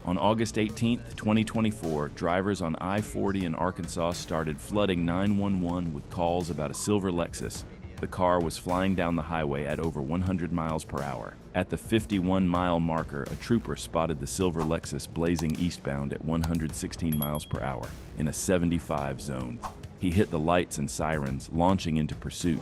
On August 18, 2024, drivers on I-40 in Arkansas started flooding 911 with calls about a silver Lexus. The car was flying down the highway at over 100 miles per hour. At the 51-mile marker, a trooper spotted the silver Lexus blazing eastbound at 116 miles per hour in a 75 zone. He hit the lights and sirens, launching into pursuit.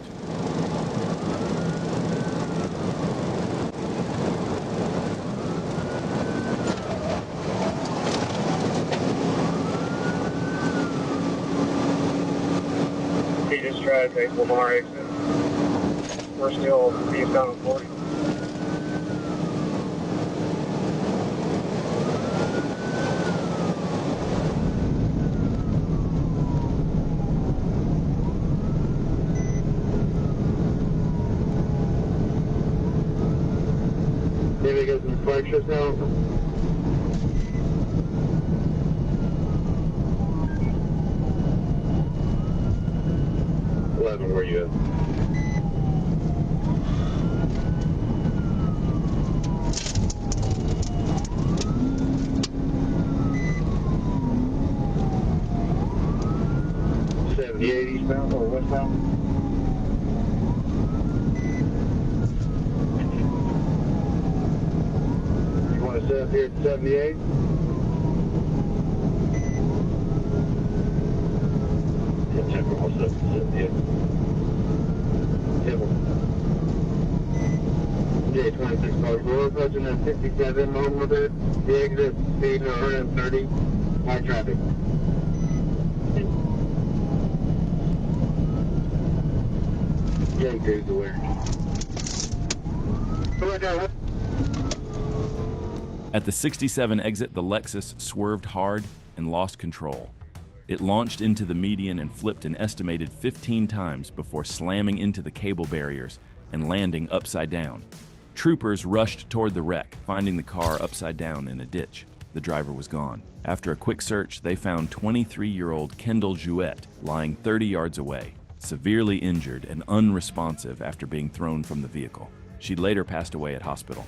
He just tried to take Lamar exit. We're still eastbound 40. Maybe get some flagship now. Where you at? Eastbound or westbound? You want to set up here at 78? Yeah, check what's up at 78. Yeah, 26 cars. We're approaching at 57 on with it. The exit speed 130. High traffic. At the 67 exit, the Lexus swerved hard and lost control. It launched into the median and flipped an estimated 15 times before slamming into the cable barriers and landing upside down. Troopers rushed toward the wreck, finding the car upside down in a ditch. The driver was gone. After a quick search, they found 23-year-old Kendall Jouette lying 30 yards away, severely injured and unresponsive after being thrown from the vehicle. She later passed away at hospital.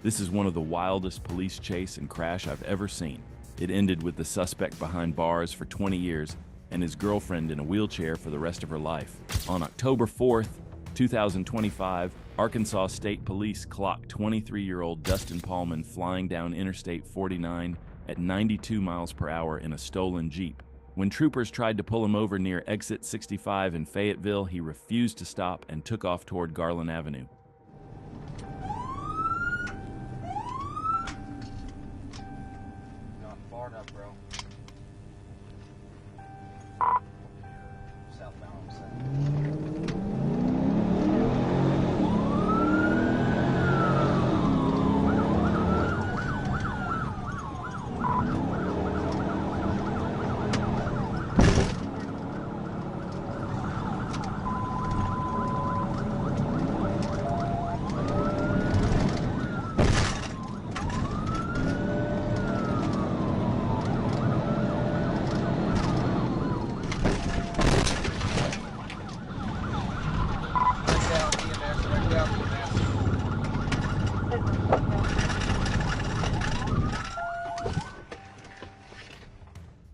This is one of the wildest police chase and crash I've ever seen. It ended with the suspect behind bars for 20 years and his girlfriend in a wheelchair for the rest of her life. On October 4th, 2025, Arkansas State Police clocked 23-year-old Dustin Paulman flying down Interstate 49 at 92 miles per hour in a stolen Jeep. When troopers tried to pull him over near exit 65 in Fayetteville, he refused to stop and took off toward Garland Avenue. Not far enough, bro. Southbound,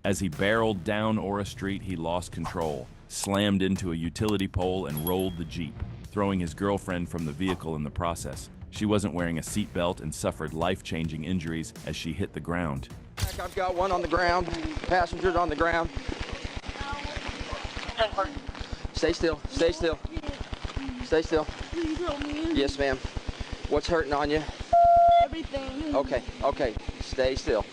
As he barreled down Ora Street, he lost control, slammed into a utility pole, and rolled the Jeep, throwing his girlfriend from the vehicle in the process. She wasn't wearing a seatbelt and suffered life-changing injuries as she hit the ground. I've got one on the ground, passengers on the ground. Stay still, stay still. Stay still. Please help me. Yes, ma'am. What's hurting on you? Everything. Okay, stay still.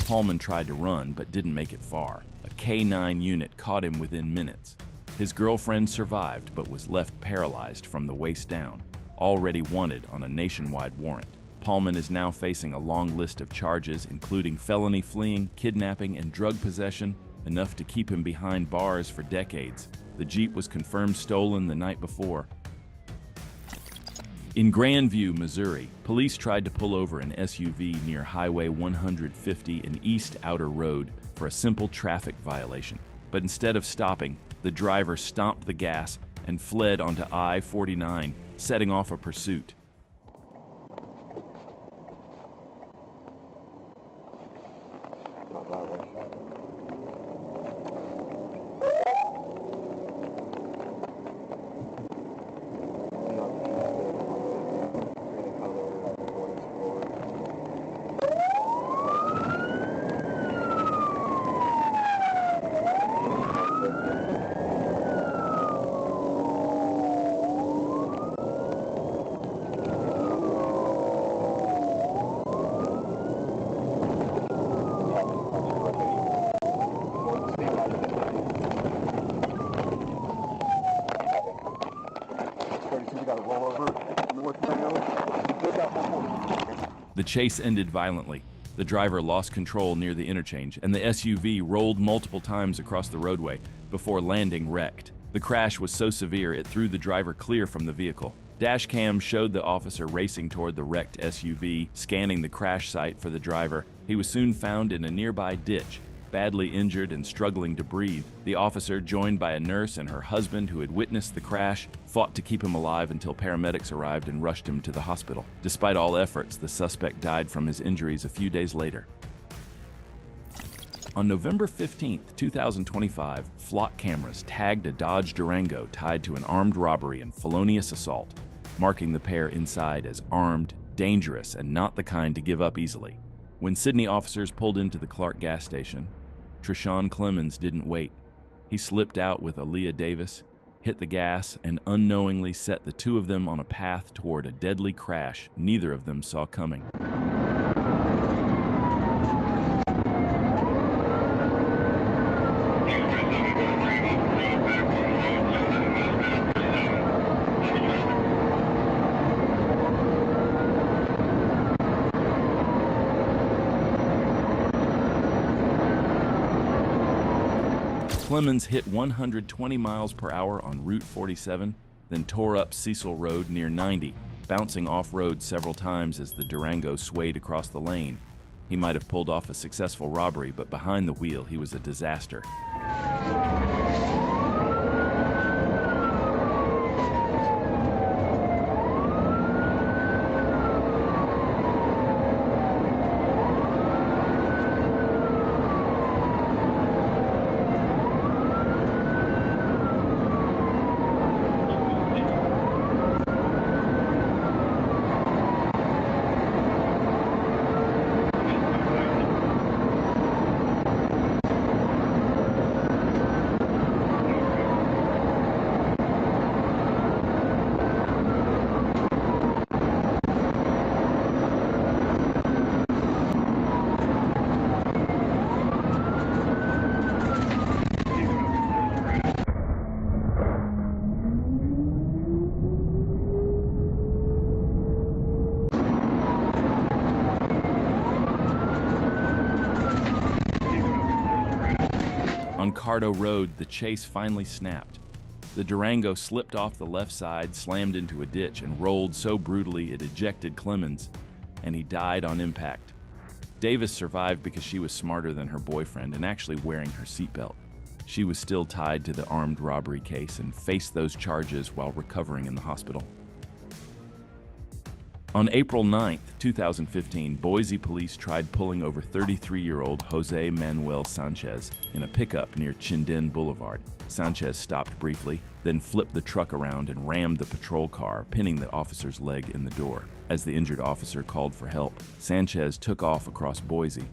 Paulman tried to run but didn't make it far. A K-9 unit caught him within minutes. His girlfriend survived but was left paralyzed from the waist down, already wanted on a nationwide warrant. Paulman is now facing a long list of charges including felony fleeing, kidnapping, and drug possession, enough to keep him behind bars for decades. The Jeep was confirmed stolen the night before. In Grandview, Missouri, police tried to pull over an SUV near Highway 150 and East Outer Road for a simple traffic violation. But instead of stopping, the driver stomped the gas and fled onto I-49, setting off a pursuit. The chase ended violently. The driver lost control near the interchange, and the SUV rolled multiple times across the roadway before landing wrecked. The crash was so severe it threw the driver clear from the vehicle. Dash cam showed the officer racing toward the wrecked SUV, scanning the crash site for the driver. He was soon found in a nearby ditch, badly injured and struggling to breathe. The officer, joined by a nurse and her husband who had witnessed the crash, fought to keep him alive until paramedics arrived and rushed him to the hospital. Despite all efforts, the suspect died from his injuries a few days later. On November 15, 2025, flock cameras tagged a Dodge Durango tied to an armed robbery and felonious assault, marking the pair inside as armed, dangerous, and not the kind to give up easily. When Sydney officers pulled into the Clark gas station, Treshawn Clemens didn't wait. He slipped out with Aaliyah Davis, hit the gas, and unknowingly set the two of them on a path toward a deadly crash neither of them saw coming. Clemens hit 120 miles per hour on Route 47, then tore up Cecil Road near 90, bouncing off-road several times as the Durango swayed across the lane. He might have pulled off a successful robbery, but behind the wheel, he was a disaster. On Cardo Road, the chase finally snapped. The Durango slipped off the left side, slammed into a ditch, and rolled so brutally it ejected Clemens, and he died on impact. Davis survived because she was smarter than her boyfriend and actually wearing her seatbelt. She was still tied to the armed robbery case and faced those charges while recovering in the hospital. On April 9, 2015, Boise police tried pulling over 33-year-old Jose Manuel Sanchez in a pickup near Chinden Boulevard. Sanchez stopped briefly, then flipped the truck around and rammed the patrol car, pinning the officer's leg in the door. As the injured officer called for help, Sanchez took off across Boise.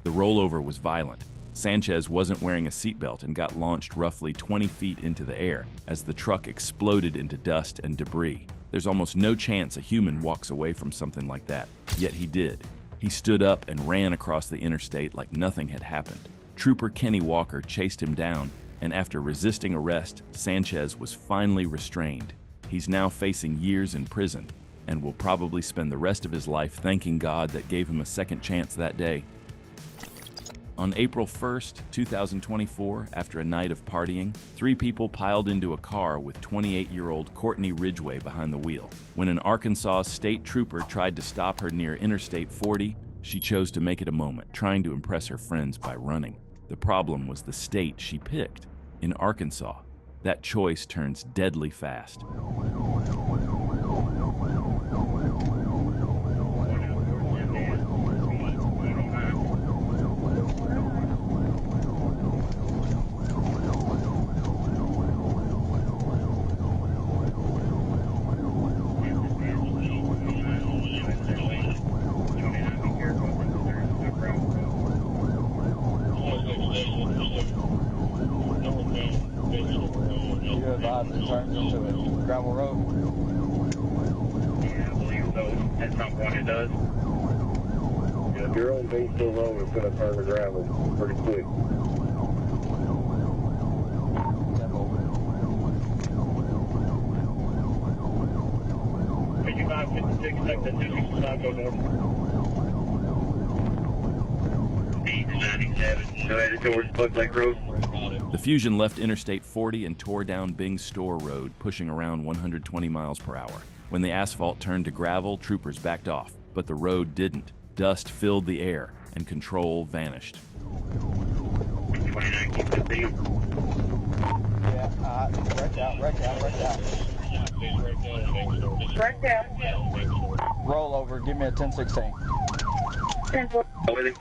The rollover was violent. Sanchez wasn't wearing a seatbelt and got launched roughly 20 feet into the air as the truck exploded into dust and debris. There's almost no chance a human walks away from something like that, yet he did. He stood up and ran across the interstate like nothing had happened. Trooper Kenny Walker chased him down, and after resisting arrest, Sanchez was finally restrained. He's now facing years in prison and will probably spend the rest of his life thanking God that gave him a second chance that day. On April 1st, 2024, after a night of partying, 3 people piled into a car with 28-year-old Courtney Ridgway behind the wheel. When an Arkansas state trooper tried to stop her near Interstate 40, she chose to make it a moment, trying to impress her friends by running. The problem was the state she picked, in Arkansas. That choice turns deadly fast. and turns into a gravel road. Yeah, I believe so. At some point it does. Yeah, if you're on Base Road, it's going to turn to gravel pretty quick. 5556, take the 265, go north. 897, go ahead towards Buck Lake Road. The Fusion left Interstate 40 and tore down Bing Store Road, pushing around 120 miles per hour. When the asphalt turned to gravel, troopers backed off, but the road didn't. Dust filled the air, and control vanished. 29, keep the beam. Yeah, wrecked out. Wrecked out. Roll over, give me a 1016. 10-4. Go with it.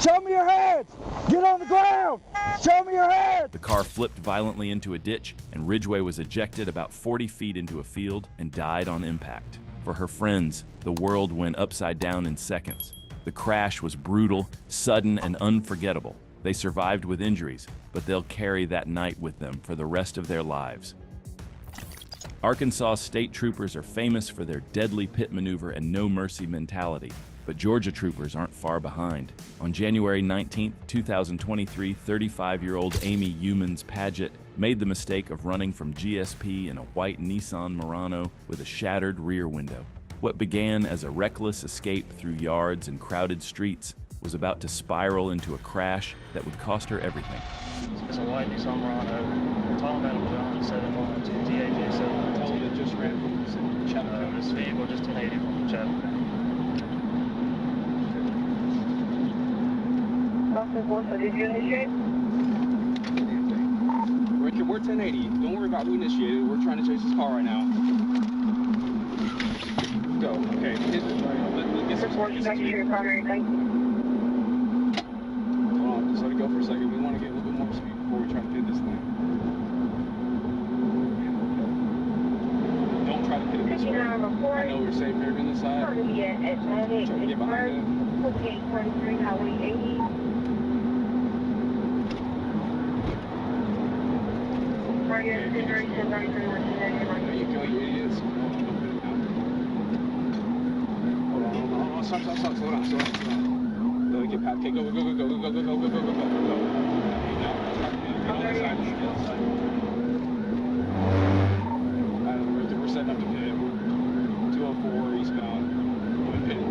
Show me your hands! Get on the ground! Show me your hands! The car flipped violently into a ditch, and Ridgway was ejected about 40 feet into a field and died on impact. For her friends, the world went upside down in seconds. The crash was brutal, sudden, and unforgettable. They survived with injuries, but they'll carry that night with them for the rest of their lives. Arkansas state troopers are famous for their deadly pit maneuver and no-mercy mentality. But Georgia troopers aren't far behind. On January 19, 2023, 35-year-old Amy Humans Paget made the mistake of running from GSP in a white Nissan Murano with a shattered rear window. What began as a reckless escape through yards and crowded streets was about to spiral into a crash that would cost her everything. It's a white Nissan Murano. Tall metal on 712 TAJ 712. It just ran from Chattanooga. This vehicle just 1080 from Chattanooga. Did you initiate? We're 1080. Don't worry about who initiated. We're trying to chase this car right now. Go. Okay. Hold on. Just let it go for a second. We want to get a little bit more speed before we try to pin this thing. Don't try to pin it this way. I know we're safe here on this side. Try to get behind it. Okay, 43 Highway 80. There you go, you idiots. Hold on. Stop. Slow down. Go, get past. Okay, go. Now, get on this side. We're setting up the pit. 204 eastbound. Go and pit it.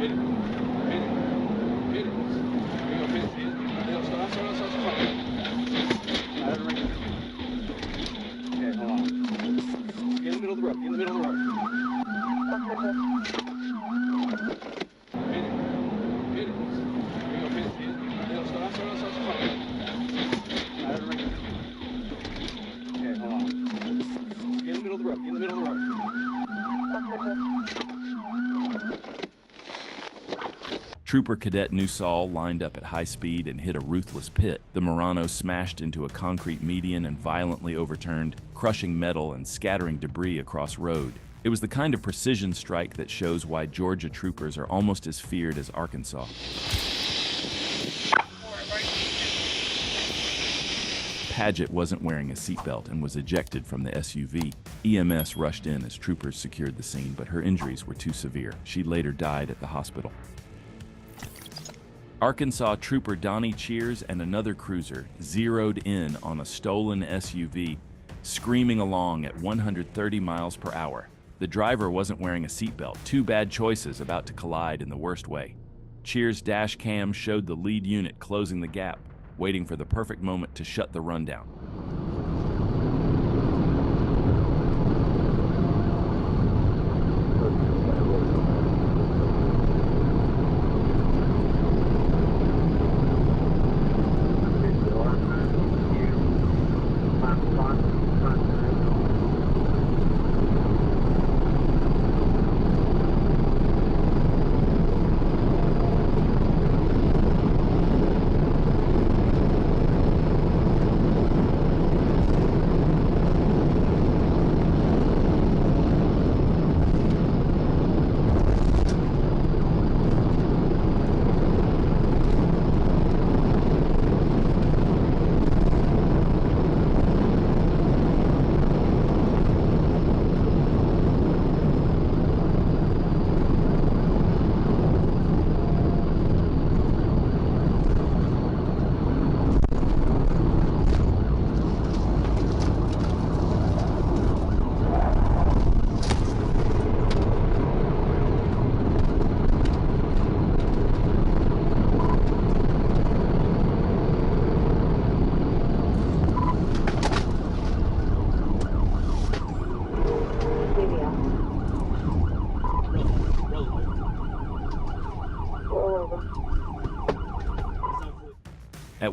Hit it. Here we go, pit it. Stop. Okay, hold on. Get in the middle of the road. Hit it. Here we go, pit it. Stop. Okay, hold on. Get in the middle of the road. Trooper Cadet Nusal lined up at high speed and hit a ruthless pit. The Murano smashed into a concrete median and violently overturned, crushing metal and scattering debris across road. It was the kind of precision strike that shows why Georgia troopers are almost as feared as Arkansas. Paget wasn't wearing a seatbelt and was ejected from the SUV. EMS rushed in as troopers secured the scene, but her injuries were too severe. She later died at the hospital. Arkansas trooper Donnie Cheers and another cruiser zeroed in on a stolen SUV, screaming along at 130 miles per hour. The driver wasn't wearing a seatbelt. Two bad choices about to collide in the worst way. Cheers' dash cam showed the lead unit closing the gap, waiting for the perfect moment to shut the rundown.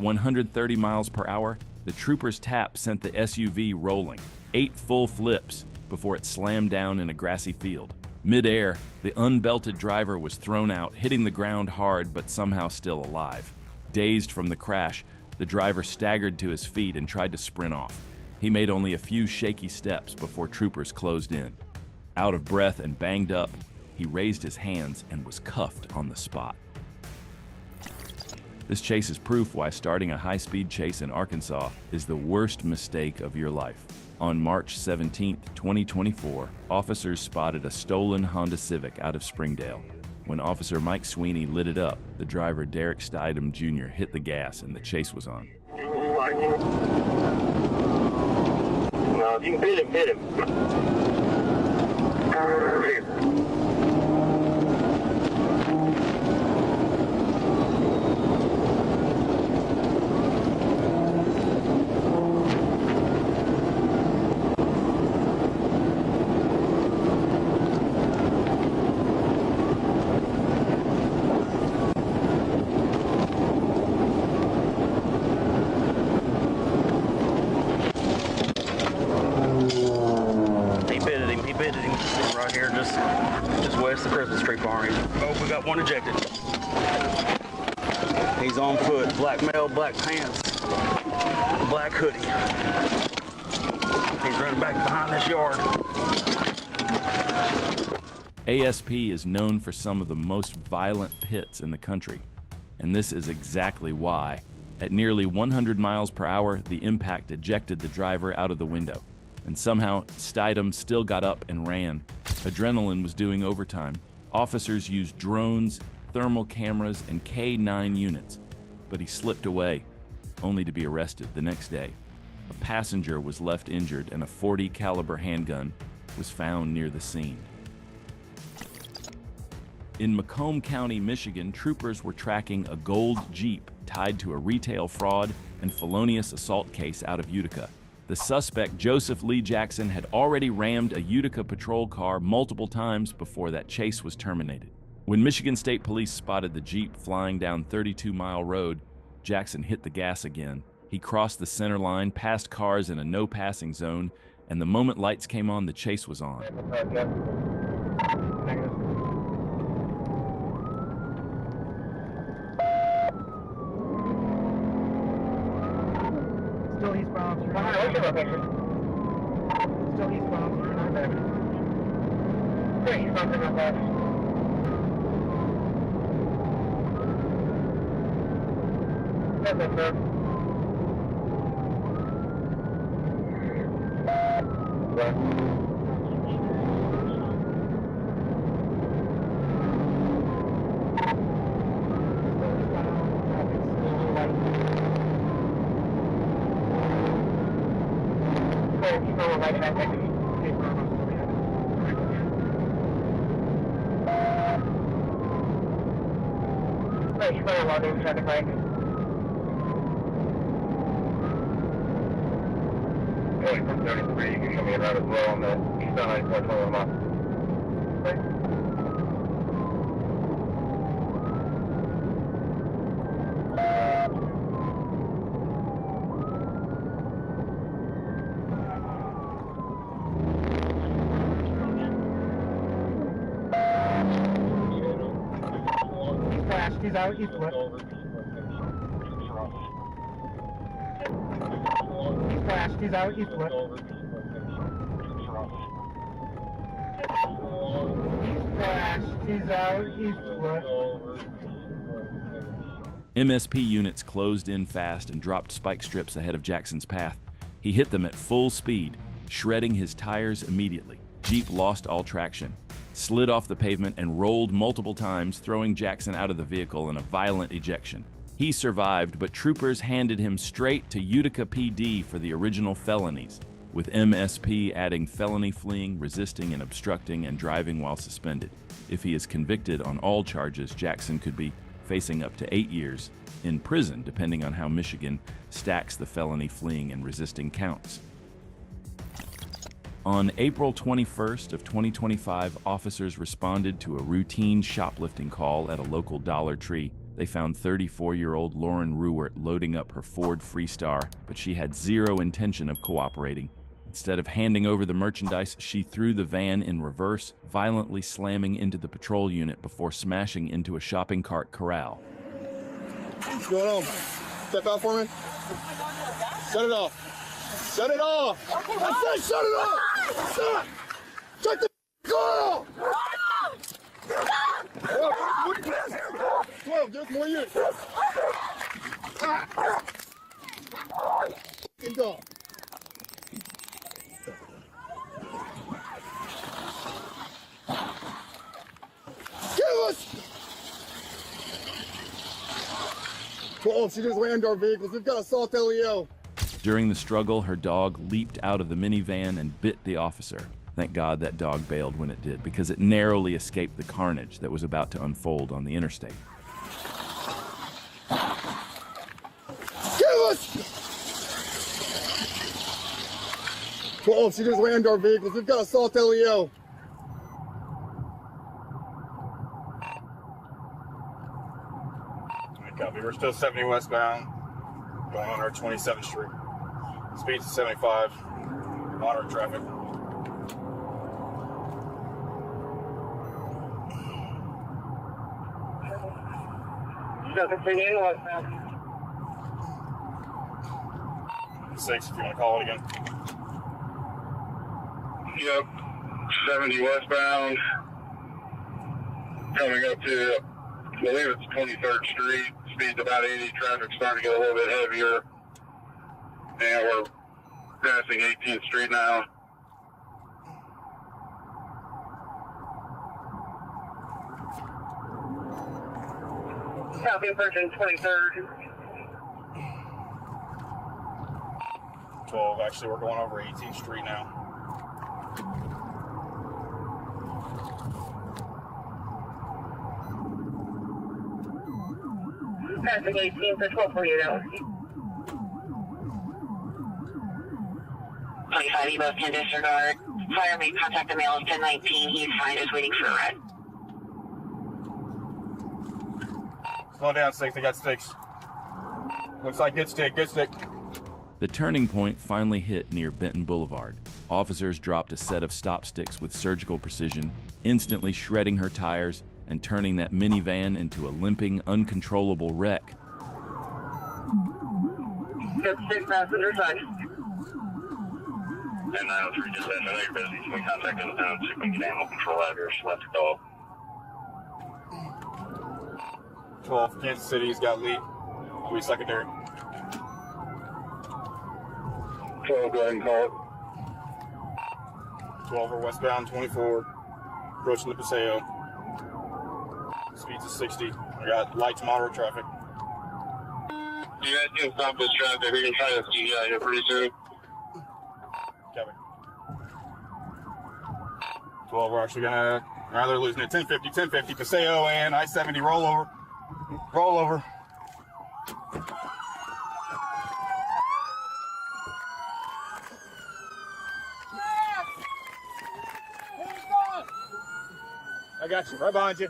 At 130 miles per hour, the trooper's tap sent the SUV rolling, 8 full flips, before it slammed down in a grassy field. Mid-air, the unbelted driver was thrown out, hitting the ground hard but somehow still alive. Dazed from the crash, the driver staggered to his feet and tried to sprint off. He made only a few shaky steps before troopers closed in. Out of breath and banged up, he raised his hands and was cuffed on the spot. This chase is proof why starting a high-speed chase in Arkansas is the worst mistake of your life. On March 17, 2024, officers spotted a stolen Honda Civic out of Springdale. When Officer Mike Sweeney lit it up, the driver Derek Stidham Jr. hit the gas and the chase was on. No, you can hit him. Right here, just west of Christmas tree farm. Oh, we got one ejected. He's on foot, black male, black pants, black hoodie. He's running back behind this yard. ASP is known for some of the most violent pits in the country, and this is exactly why. At nearly 100 miles per hour, the impact ejected the driver out of the window. And somehow, Stidham still got up and ran. Adrenaline was doing overtime. Officers used drones, thermal cameras, and K-9 units. But he slipped away, only to be arrested the next day. A passenger was left injured and a .40 caliber handgun was found near the scene. In Macomb County, Michigan, troopers were tracking a gold Jeep tied to a retail fraud and felonious assault case out of Utica. The suspect, Joseph Lee Jackson, had already rammed a Utica patrol car multiple times before that chase was terminated. When Michigan State Police spotted the Jeep flying down 32 Mile Road, Jackson hit the gas again. He crossed the center line, passed cars in a no-passing zone, and the moment lights came on, the chase was on. Still eastbound. Still eastbound. Traffic light. Going from 33, you can show me around as well on the eastbound 94 mile. He's out, he's what? He's out, he's what? He's out, he's what? MSP units closed in fast and dropped spike strips ahead of Jackson's path. He hit them at full speed, shredding his tires immediately. Jeep lost all traction, slid off the pavement, and rolled multiple times, throwing Jackson out of the vehicle in a violent ejection. He survived, but troopers handed him straight to Utica PD for the original felonies, with MSP adding felony fleeing, resisting and obstructing, and driving while suspended. If he is convicted on all charges, Jackson could be facing up to 8 years in prison, depending on how Michigan stacks the felony fleeing and resisting counts. On April 21st of 2025, officers responded to a routine shoplifting call at a local Dollar Tree They found 34-year-old Lauren Ruwert loading up her Ford Freestar, but she had zero intention of cooperating. Instead of handing over the merchandise, she threw the van in reverse, violently slamming into the patrol unit before smashing into a shopping cart corral. What's going on? Step out for me. Shut it off. Shut it off. I said shut it off. Stop. Shut the car off. 12, just more units. Good dog. Give us! 12, she just rammed our vehicles. We've got assault LEO. During the struggle, her dog leaped out of the minivan and bit the officer. Thank God that dog bailed when it did, because it narrowly escaped the carnage that was about to unfold on the interstate. Give us! 12, she just rammed our vehicles. We've got assault LEO. Copy. We're still 70 westbound, going on our 27th Street. Speed's 75. Moderate traffic. Continue westbound. 6, if you want to call it again. Yep, 70 westbound. Coming up to, I believe it's 23rd Street. Speed's about 80. Traffic's starting to get a little bit heavier. And we're passing 18th Street now. Copy, approaching 23rd. 12, actually, we're going over 18th Street now. Passing 18 for 12 for you now. 25 Evo can disregard. Fire made contact the male of 1019. He's fine, just waiting for a ride. Slow down, 6. They got sticks. Looks like good stick, good stick. The turning point finally hit near Benton Boulevard. Officers dropped a set of stop sticks with surgical precision, instantly shredding her tires and turning that minivan into a limping, uncontrollable wreck. Got 6 passenger side. And 903 dispatch, I know you're busy, so we contact in the town, see if we can get animal control out here, so let's go. 12, Kansas City's got lead. We secondary. 12, go ahead and call it. 12 are westbound, 24, approaching the Paseo. Speeds of 60. I got lights, moderate traffic. You guys can stop this traffic. We can try to see you out here pretty soon. Copy. 12, we're actually gonna, they're losing it. 1050, Paseo and I-70, roll over. Roll over. I got you, right behind you.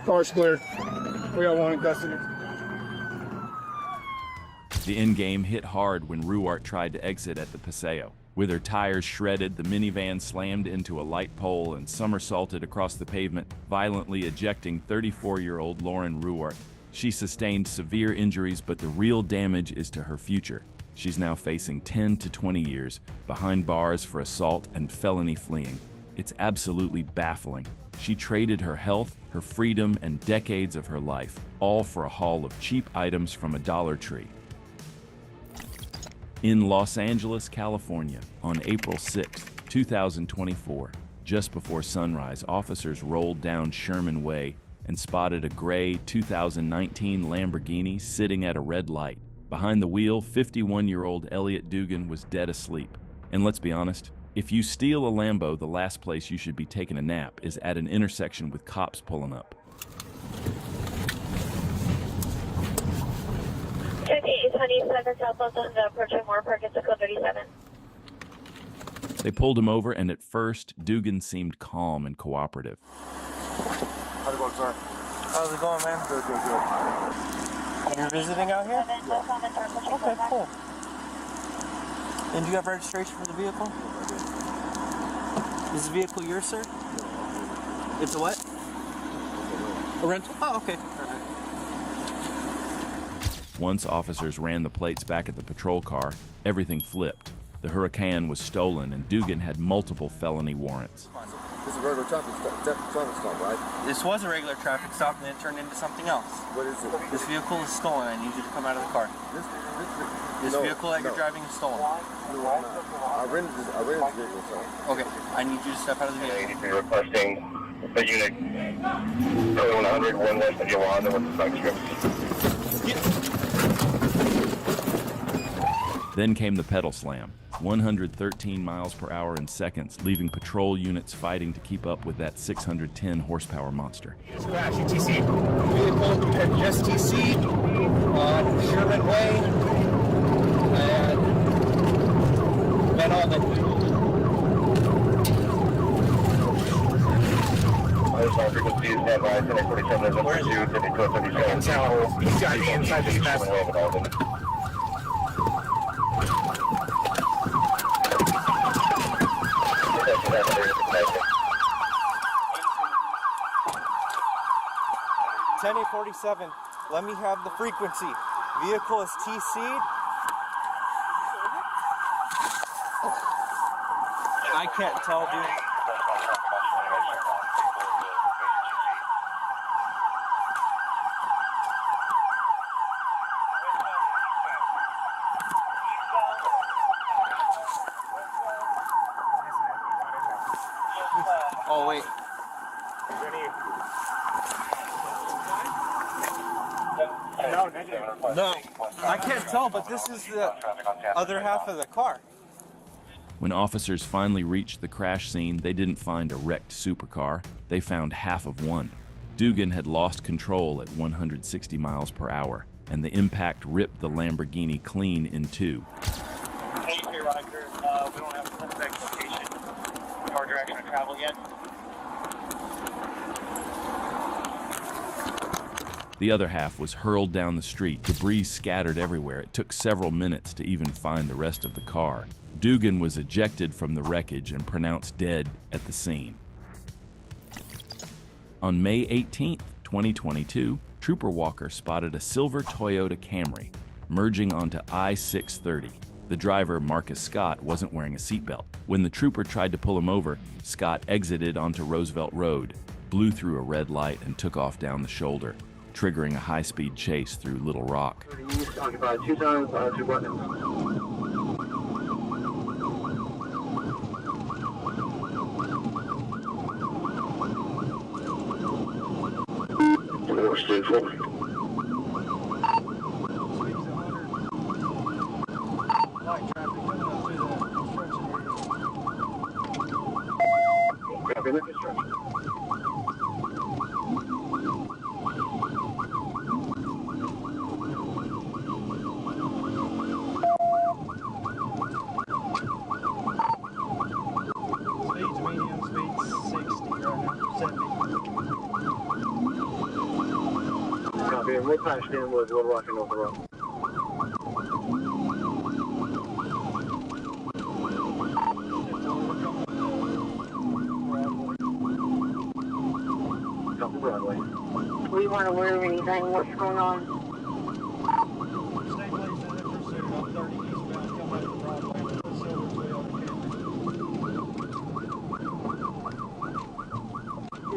Car's clear. We got one in custody. The end game hit hard when Ruwart tried to exit at the Paseo. With her tires shredded, the minivan slammed into a light pole and somersaulted across the pavement, violently ejecting 34-year-old Lauren Ruwart. She sustained severe injuries, but the real damage is to her future. She's now facing 10 to 20 years behind bars for assault and felony fleeing. It's absolutely baffling. She traded her health, her freedom, and decades of her life, all for a haul of cheap items from a Dollar Tree. In Los Angeles, California, on April 6, 2024, just before sunrise, officers rolled down Sherman Way and spotted a gray 2019 Lamborghini sitting at a red light. Behind the wheel, 51-year-old Elliot Dugan was dead asleep. And let's be honest, if you steal a Lambo, the last place you should be taking a nap is at an intersection with cops pulling up. 5827 Southwest approaching Moore Park at Code 37. They pulled him over, and at first, Dugan seemed calm and cooperative. How to go sir. How's it going, man? Good. You're visiting out here? Yeah. Okay, cool. And do you have registration for the vehicle? Is the vehicle yours, sir? It's a what? A rental? Oh, okay. Once officers ran the plates back at the patrol car, everything flipped. The Huracan was stolen and Dugan had multiple felony warrants. This is a regular traffic stop, right? This was a regular traffic stop and then it turned into something else. What is it? This vehicle is stolen. I need you to come out of the car. This vehicle that you're driving is stolen. No, I'm not. I rented this vehicle, sir. Okay, I need you to step out of the vehicle. Requesting a unit 100, 1 west of Yolanda with the front strips. Then came the pedal slam, 113 miles per hour in seconds, leaving patrol units fighting to keep up with that 610 horsepower monster. Crash, UTC. Vehicle had just TC'd on Sherman Way and went on the... Frequency is net rise, 1047 is Where is he? 52, He's got me inside this mess. .47, let me have the frequency. Vehicle is TC'd. I can't tell, dude. Oh, wait. No, I can't tell, but this is the other half of the car. When officers finally reached the crash scene, they didn't find a wrecked supercar. They found half of one. Dugan had lost control at 160 miles per hour, and the impact ripped the Lamborghini clean in two. Hey, Roger. We don't have a suspect location or direction of travel yet. The other half was hurled down the street, debris scattered everywhere. It took several minutes to even find the rest of the car. Dugan was ejected from the wreckage and pronounced dead at the scene. On May 18, 2022, Trooper Walker spotted a silver Toyota Camry merging onto I-630. The driver, Marcus Scott, wasn't wearing a seatbelt. When the trooper tried to pull him over, Scott exited onto Roosevelt Road, blew through a red light, and took off down the shoulder, triggering a high-speed chase through Little Rock. East, occupied 2 times, 2 buttons. Stay forward. Copy that construction. Speeds medium, speeds 60 right now, 70. Copy, and we're patched in with Little Rock and North Road. Copy Broadway. We weren't aware of anything. What's going on? Stay placed in that pursuit on 30 eastbound, come back to Broadway with a silver Toyota Camry.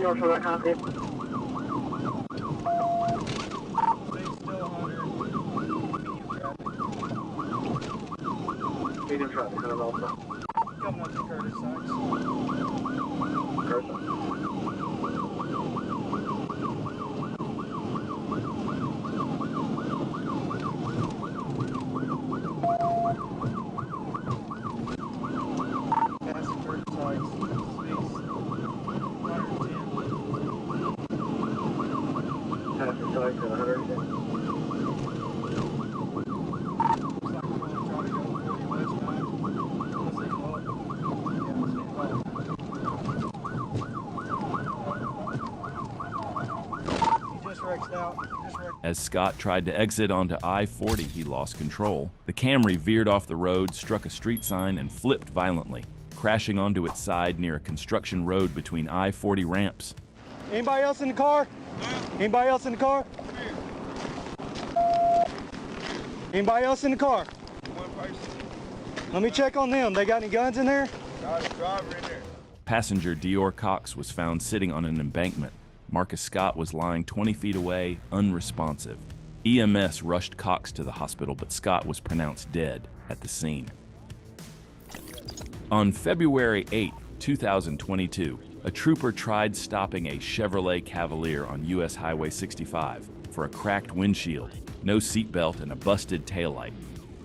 North Road, copy. Speed's still 100, medium traffic. Medium traffic, 100 miles per hour. Coming up to Curtis Sykes. Curtis. Past Curtis Sykes. Speeds 110. Past the Sykes at 110. Looks like we're going to try to go 40 westbound. Let's see what. Yeah, let's see what. As Scott tried to exit onto I-40, he lost control. The Camry veered off the road, struck a street sign, and flipped violently, crashing onto its side near a construction road between I-40 ramps. Anybody else in the car? Anybody else in the car? Anybody else in the car? One person. Let me check on them. They got any guns in there? Got a driver in there. Passenger Dior Cox was found sitting on an embankment. Marcus Scott was lying 20 feet away, unresponsive. EMS rushed Cox to the hospital, but Scott was pronounced dead at the scene. On February 8, 2022, a trooper tried stopping a Chevrolet Cavalier on US Highway 65 for a cracked windshield, no seatbelt, and a busted taillight.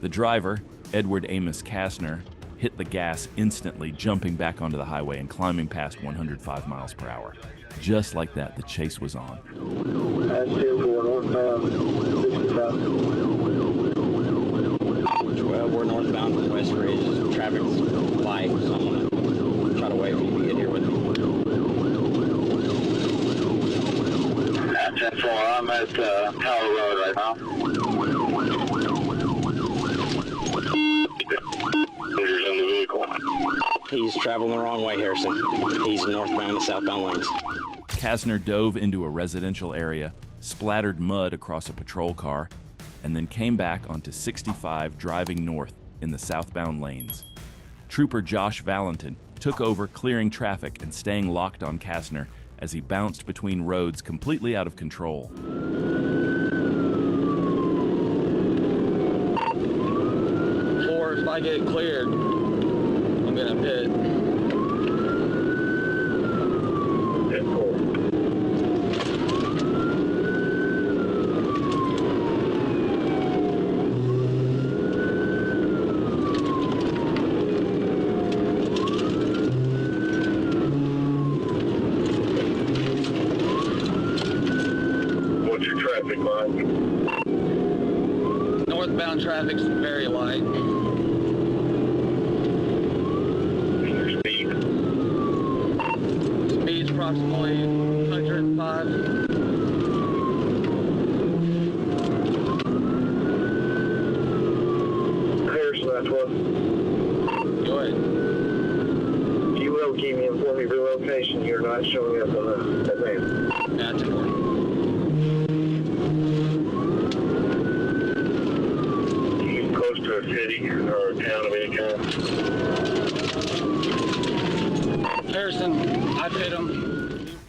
The driver, Edward Amos Kastner, hit the gas instantly, jumping back onto the highway and climbing past 105 miles per hour. Just like that, the chase was on. That's 2-4 northbound, 65. 12, we're northbound from West Ridge. Traffic's light, so I'm gonna try to wait for you to get here with me. That's 10-4, I'm at Tower Road right now. Passengers in the vehicle. He's traveling the wrong way, Harrison. He's northbound to southbound lanes. Kastner dove into a residential area, splattered mud across a patrol car, and then came back onto 65 driving north in the southbound lanes. Trooper Josh Valentin took over, clearing traffic and staying locked on Kastner as he bounced between roads completely out of control. Four, if I get cleared, I'm gonna pit. What's your traffic like? Northbound traffic's very light. Your speed? Speed's approximately 105. Harrison, that's what. Go ahead. You will keep me informed of your location. You're not showing up on that man. That's important. You close to a city or a town of any kind? Harrison, I pit him.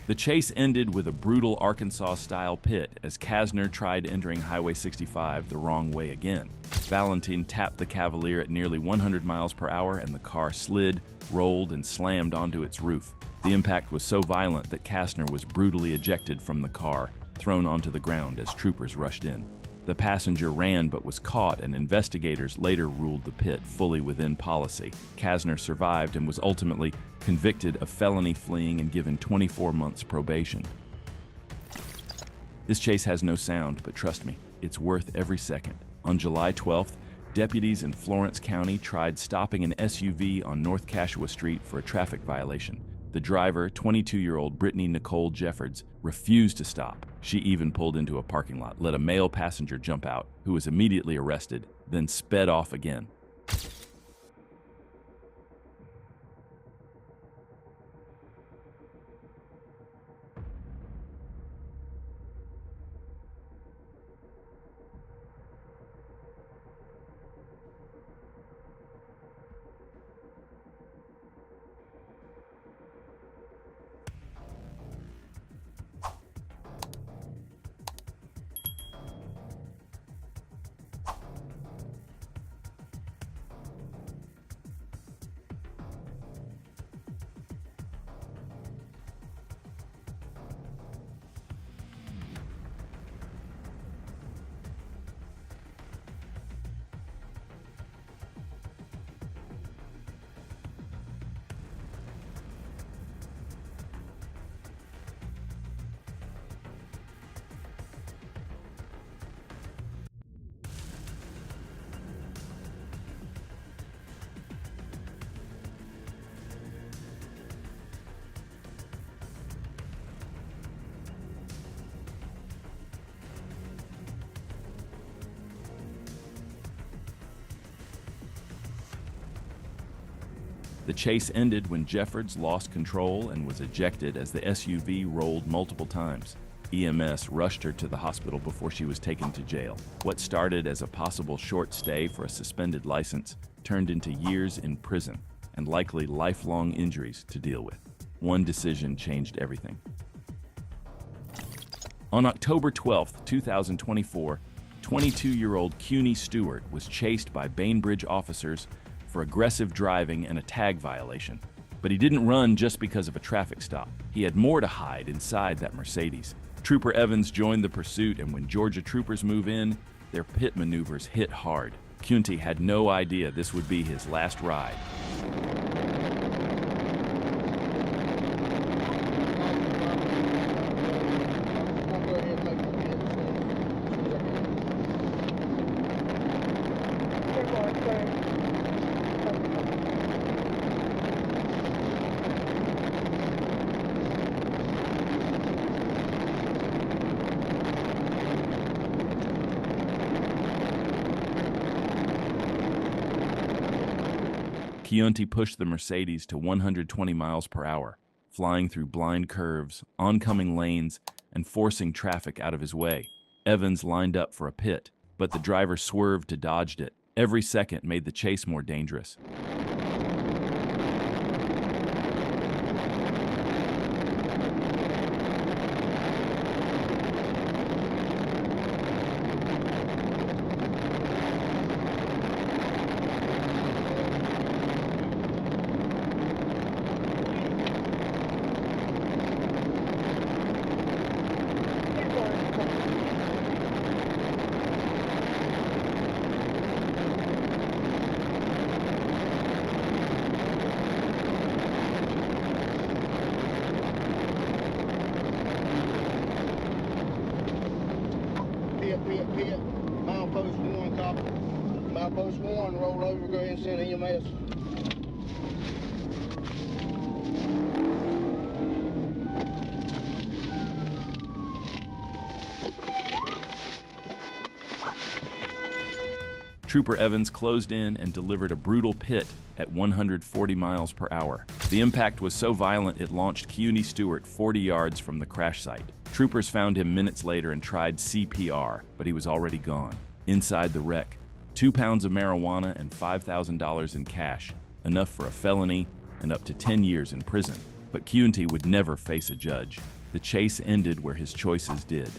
The chase ended with a brutal Arkansas-style pit as Kastner tried entering Highway 65 the wrong way again. Valentin tapped the Cavalier at nearly 100 miles per hour and the car slid, rolled, and slammed onto its roof. The impact was so violent that Kastner was brutally ejected from the car, thrown onto the ground as troopers rushed in. The passenger ran but was caught, and investigators later ruled the pit fully within policy. Kastner survived and was ultimately convicted of felony fleeing and given 24 months probation. This chase has no sound, but trust me, it's worth every second. On July 12th, deputies in Florence County tried stopping an SUV on North Cashua Street for a traffic violation. The driver, 22-year-old Brittany Nicole Jeffords, refused to stop. She even pulled into a parking lot, let a male passenger jump out, who was immediately arrested, then sped off again. The chase ended when Jeffords lost control and was ejected as the SUV rolled multiple times. EMS rushed her to the hospital before she was taken to jail. What started as a possible short stay for a suspended license turned into years in prison and likely lifelong injuries to deal with. One decision changed everything. On October 12, 2024, 22-year-old CUNY Stewart was chased by Bainbridge officers for aggressive driving and a tag violation. But he didn't run just because of a traffic stop. He had more to hide inside that Mercedes. Trooper Evans joined the pursuit, and when Georgia troopers move in, their pit maneuvers hit hard. CUNY had no idea this would be his last ride. CUNY pushed the Mercedes to 120 miles per hour, flying through blind curves, oncoming lanes, and forcing traffic out of his way. Evans lined up for a pit, but the driver swerved to dodge it. Every second made the chase more dangerous. Pit. Milepost 1, copy. Milepost 1, roll over, go ahead and send EMS. Trooper Evans closed in and delivered a brutal pit at 140 miles per hour. The impact was so violent it launched CUNY Stewart 40 yards from the crash site. Troopers found him minutes later and tried CPR, but he was already gone. Inside the wreck, 2 pounds of marijuana and $5,000 in cash, enough for a felony and up to 10 years in prison. But CUNY would never face a judge. The chase ended where his choices did.